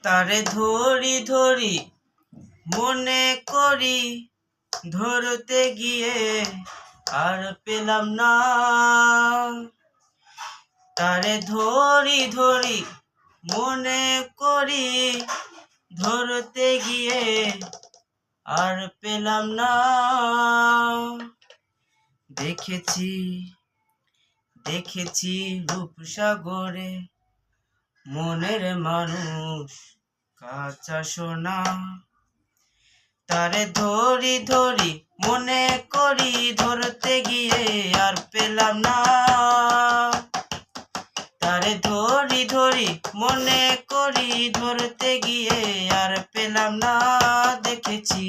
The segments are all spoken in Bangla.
তারে ধরি ধরি মনে করি, ধরতে গিয়ে আর পেলাম না। তারে ধরি ধরি মনে করি, ধরতে গিয়ে আর পেলাম না। দেখেছি দেখেছি রূপসাগরে মনের মানুষ কাঁচা সোনা। তারে ধরি ধরি মনে করি, ধরতে গিয়ে আর পেলাম না। তারে ধরি ধরি মনে করি, ধরতে গিয়ে আর পেলাম না। দেখেছি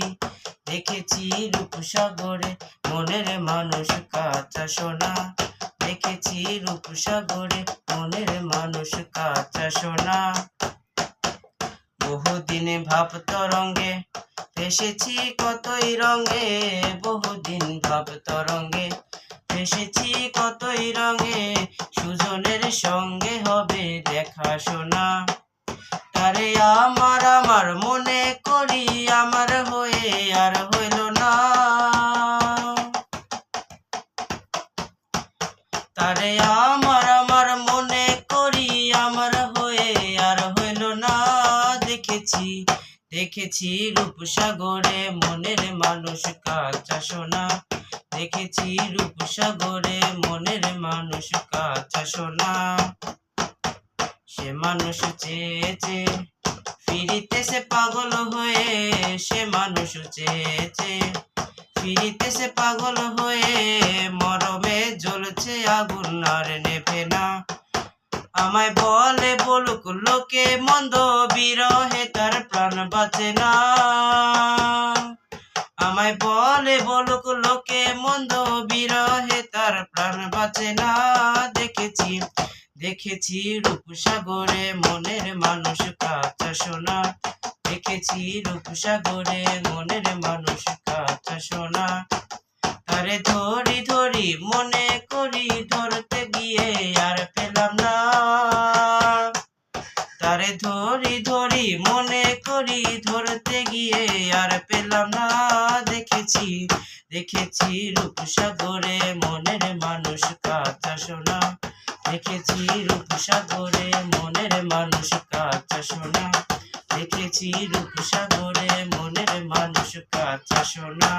দেখেছি রূপসাগরে মনের মানুষ কাঁচা সোনা। দেখেছি রূপসাগরে মনের মানুষ কাঁচা সোনা। বহুদিন ভাব তরঙ্গে ভেসেছি কতই রঙে, বহুদিন ভাব তরঙ্গে ভেসেছি কতই রঙে। সুজনের সঙ্গে হবে দেখা শোনা। তারে আমার আমার মনে করি, আমার হয়ে আর হইল না। তারে আমার আমার মনে করি, আমার হয়ে আর হইল না। দেখেছি দেখেছি রূপসাগরে মনের মানুষ কাঁচা সোনা। দেখেছি রূপসাগরে মনের মানুষ কাঁচা সোনা। সে মানুষ চেয়েছে ফিরিতেছে পাগল হয়ে, সে মানুষ চেয়েছে ফিরিতেছে পাগল হয়ে। মরমে জ্বলছে আগুন আর নেভে না। আমায় বলে বলুক লোকে মন্দ, বিরহে তার প্রাণ বাঁচে না। আমায় বলে বলুক লোকে মন্দ, বিরহে তার প্রাণ বাঁচে না। দেখেছি দেখেছি রূপসাগরে মনের মানুষ কাঁচা সোনা। দেখেছি রূপসাগরে মনের মানুষ কাঁচা সোনা। তারে ধরি ধরি মনে করি, ধরতে গিয়ে আর পেলাম না। তারে ধরি ধরি মনে করি, ধরতে গিয়ে আর পেলাম না। দেখেছি দেখেছি রূপসাগরে মনের মানুষ কাঁচা সোনা। দেখেছি রূপসাগরে মনের মানুষ কাঁচা সোনা। দেখেছি রূপসাগরে মনের মানুষ কাঁচা সোনা।